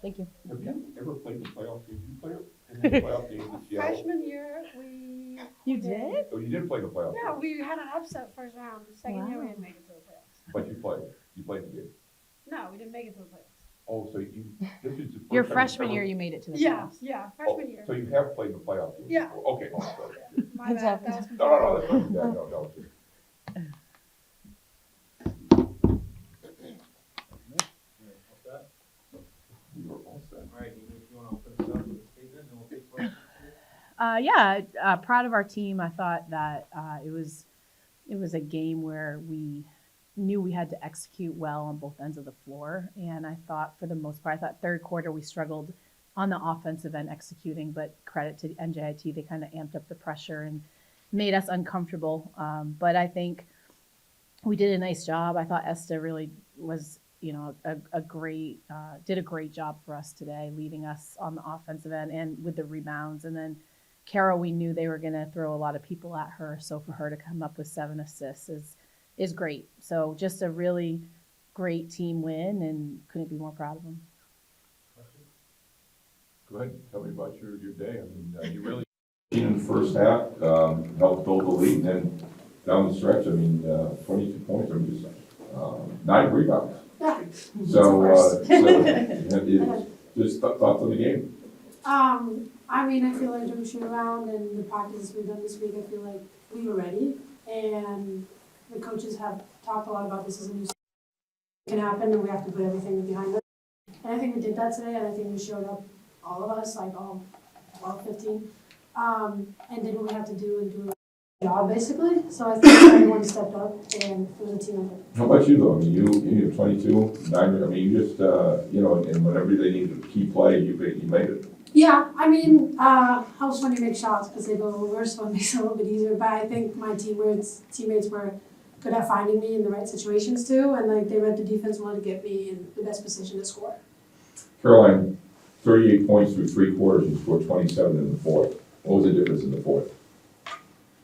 Thank you. Have you ever played in the playoff game? Did you play in the playoff game in Seattle? Freshman year, we You did? Oh, you did play the playoff yeah, game, we had an upset first round. The second year we Wow. didn't make it to the playoffs. but you played. You played the game. No, we didn't make it to the playoffs. Oh, so you, this is the first Your time freshman ever- year, you made it to the Yeah, playoffs. yeah, Oh, freshman year. so you have played the playoff game? Yeah. before. Okay, oh, sorry. My That's bad. That was happened. No, that's not too bad. No. You were all set. All right, Amy, if you want to open us up with a statement, and we'll take questions. Proud of our team. I thought that it was a game where we knew we had to execute well on both ends of the floor, and I thought for the most part, I thought third quarter we struggled on the offensive end executing, but credit to NJIT, they kind of amped up the pressure and made us uncomfortable. But I think we did a nice job. I thought Esta really was, a great, did a great job for us today, leading us on the offensive end and with the rebounds. And then Carol, we knew they were going to throw a lot of people at her. So for her to come up with 7 assists is great. So just a really great team win and couldn't be more proud of them. Go ahead, tell me about your day. I mean, you really in the first half, helped build the lead, and then down the stretch, 22 points, 9 rebounds. Yeah. So, just thoughts on the game. I feel like during shoot around and the practices we've done this week, I feel like we were ready. And the coaches have talked a lot about this as a new season. It can happen and we have to put everything behind us. And I think we did that today, and I think we showed up, all of us, like all 15, and did what we had to do and do a job basically. So I think everyone stepped up and it was a team effort. How about you though? I mean, you have 22, 9, I mean, you just, and whenever they needed a key play, you made it. Yeah, helps when you make shots because they go over, so it makes it a little bit easier. But I think my teammates were good at finding me in the right situations too, and like they read the defense, wanted to get me in the best position to score. Caroline, 38 points through 3 quarters, you scored 27 in the fourth. What was the difference in the fourth?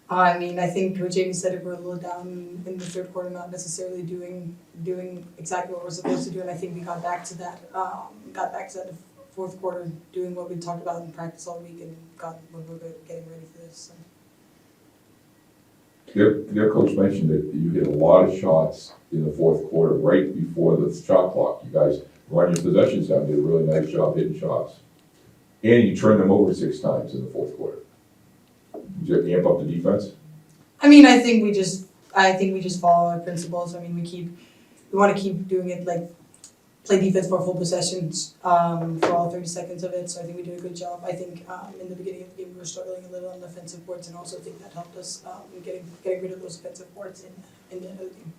I think what Jamie said, we're a little down in the third quarter, not necessarily doing exactly what we're supposed to do, and I think we got back to that fourth quarter, doing what we talked about in practice all week, and got when we were getting ready for this. So. Their coach mentioned that you hit a lot of shots in the fourth quarter, right before the shot clock. You guys run your possessions down, did a really nice job hitting shots. And you turned them over 6 times in the fourth quarter. Did you amp up the defense? I think we just follow our principles. We want to keep doing it, like play defense for full possessions for all 30 seconds of it. So I think we did a good job. I think in the beginning of the game we were struggling a little on the offensive boards, and also think that helped us in getting rid of those offensive boards in the end of the game.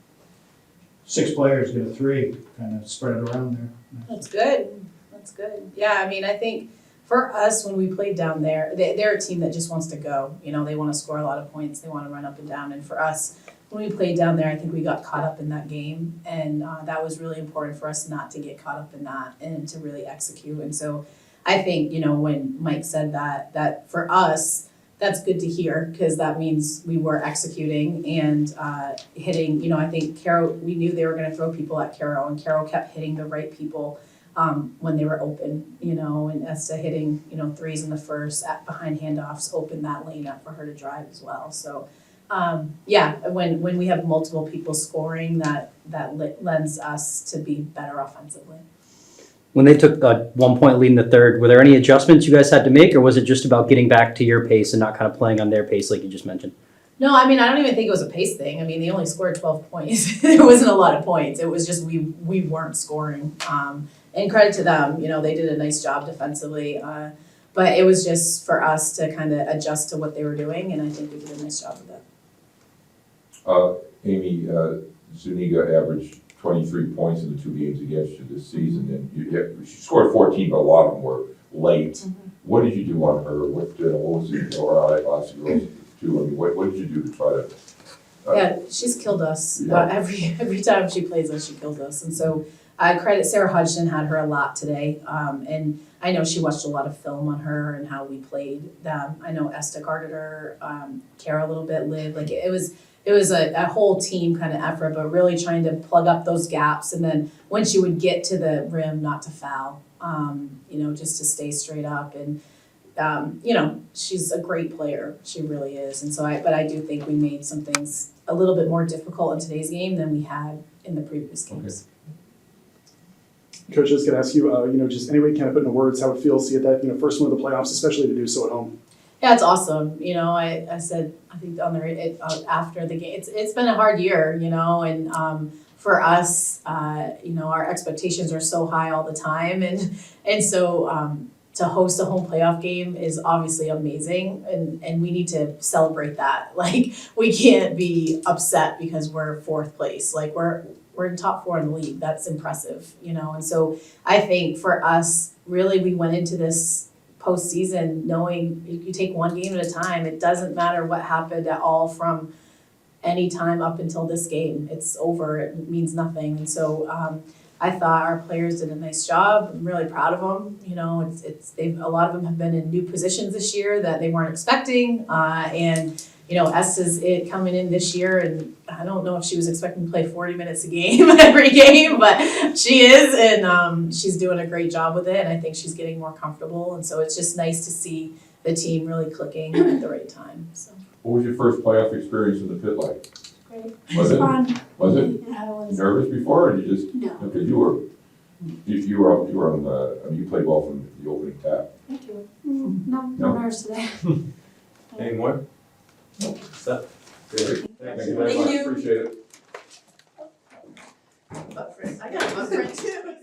6 players get a 3, kind of spread it around there. That's good. That's good. Yeah, I think for us, when we played down there, they're a team that just wants to go. They want to score a lot of points. They want to run up and down. And for us, when we played down there, I think we got caught up in that game. And that was really important for us not to get caught up in that and to really execute. And so I think, when Mike said that for us, that's good to hear because that means we were executing and hitting. I think Carol, we knew they were going to throw people at Carol, and Carol kept hitting the right people when they were open, and Esta hitting, threes in the first behind handoffs opened that lane up for her to drive as well. So, when we have multiple people scoring, that lends us to be better offensively. When they took a 1-point lead in the third, were there any adjustments you guys had to make, or was it just about getting back to your pace and not kind of playing on their pace like you just mentioned? No, I don't even think it was a pace thing. They only scored 12 points. There wasn't a lot of points. It was just we weren't scoring. And credit to them, they did a nice job defensively. But it was just for us to kind of adjust to what they were doing, and I think we did a nice job of that. Amy, Zuniga averaged 23 points in the 2 games against you this season, and she scored 14, but a lot of them were late. Mm-hmm. What did you do on her? What was it? Or Aussie girls too? What did you do to try to? Yeah, she's killed us. Every time she plays us, she kills us, and so. I credit Sarah Hodgson had her a lot today, and I know she watched a lot of film on her and how we played them. I know Esta guarded her, Kara a little bit, Liv. It it was a whole team kind of effort, but really trying to plug up those gaps. And then when she would get to the rim, not to foul, you know, just to stay straight up. And, you know, she's a great player. She really is. And so but I do think we made some things a little bit more difficult in today's game than we had in the previous games. Coach, I was going to ask you, you know, just any way you kind of put into words how it feels to get that, you know, first one of the playoffs, especially to do so at home. Yeah, it's awesome. You know, I said, I think on after the game, it's been a hard year, you know, and for us, you know, our expectations are so high all the time, and so to host a home playoff game is obviously amazing, and we need to celebrate that. Like, we can't be upset because we're fourth place. Like, we're in top 4 in the league. That's impressive, you know. And so I think for us, really, we went into this postseason knowing you take one game at a time. It doesn't matter what happened at all from any time up until this game. It's over. It means nothing. And so I thought our players did a nice job. I'm really proud of them. You know, a lot of them have been in new positions this year that they weren't expecting. And you know, S is it coming in this year, and I don't know if she was expecting to play 40 minutes a game every game, but she is, and she's doing a great job with it, and I think she's getting more comfortable, and so it's just nice to see the team really clicking at the right time. So. What was your first playoff experience in the pit like? Great. Was it? Fun. Was it? Yeah, it was. Nervous before, or you just, No. because you were on the, I mean, you played well from the opening tap. Thank you. No No? nerves today. Any more? Set. Great. Thank you very much, appreciate it. I got a butt print too.